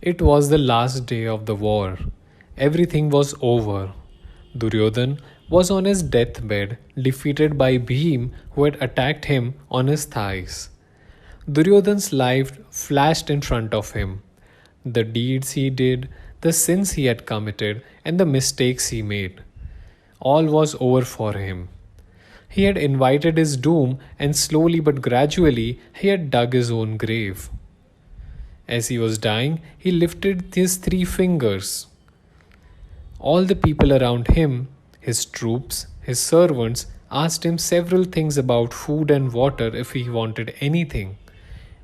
It was the last day of the war. Everything was over. Duryodhana was on his deathbed, defeated by Bhim, who had attacked him on his thighs. Duryodhana's life flashed in front of him. The deeds he did, the sins he had committed, and the mistakes he made. All was over for him. He had invited his doom, and slowly but gradually he had dug his own grave. As he was dying, he lifted his 3 fingers. All the people around him, his troops, his servants, asked him several things about food and water if he wanted anything,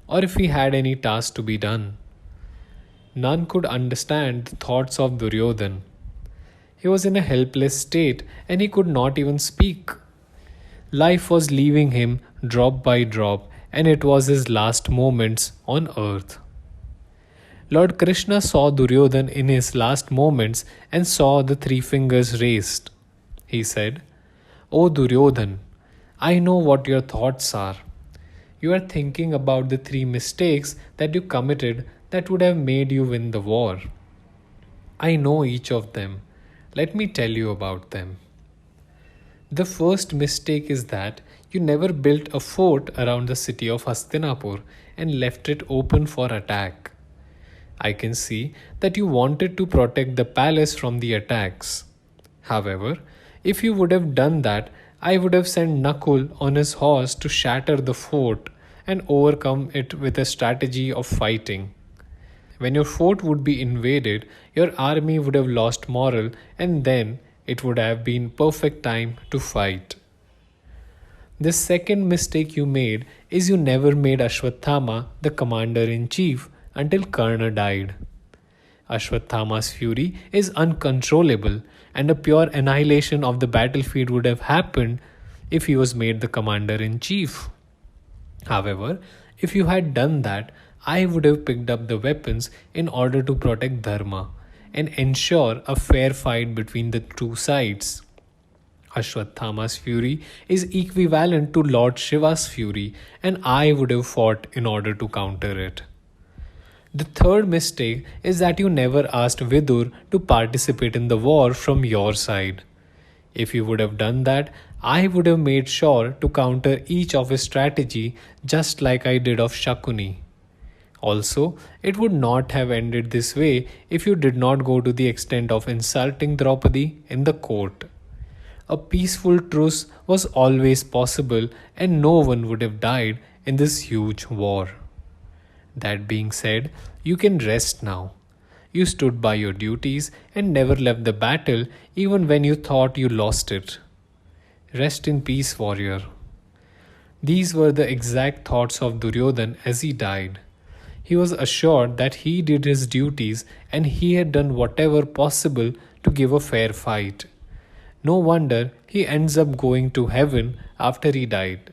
or if he had any task to be done. None could understand the thoughts of Duryodhana. He was in a helpless state and he could not even speak. Life was leaving him drop by drop, and it was his last moments on earth. Lord Krishna saw Duryodhana in his last moments and saw the 3 fingers raised. He said, "O Duryodhana, I know what your thoughts are. You are thinking about the 3 mistakes that you committed that would have made you win the war. I know each of them. Let me tell you about them. The first mistake is that you never built a fort around the city of Hastinapur and left it open for attack. I can see that you wanted to protect the palace from the attacks. However, if you would have done that, I would have sent Nakul on his horse to shatter the fort and overcome it with a strategy of fighting. When your fort would be invaded, your army would have lost morale, and then it would have been perfect time to fight. The second mistake you made is you never made Ashwathama the commander-in-chief until Karna died. Ashwathama's fury is uncontrollable, and a pure annihilation of the battlefield would have happened if he was made the commander-in-chief. However, if you had done that, I would have picked up the weapons in order to protect Dharma and ensure a fair fight between the two sides. Ashwathama's fury is equivalent to Lord Shiva's fury, and I would have fought in order to counter it. The third mistake is that you never asked Vidur to participate in the war from your side. If you would have done that, I would have made sure to counter each of his strategy just like I did of Shakuni. Also, it would not have ended this way if you did not go to the extent of insulting Draupadi in the court. A peaceful truce was always possible, and no one would have died in this huge war. That being said, you can rest now. You stood by your duties and never left the battle even when you thought you lost it. Rest in peace, warrior." These were the exact thoughts of Duryodhana as he died. He was assured that he did his duties and he had done whatever possible to give a fair fight. No wonder he ends up going to heaven after he died.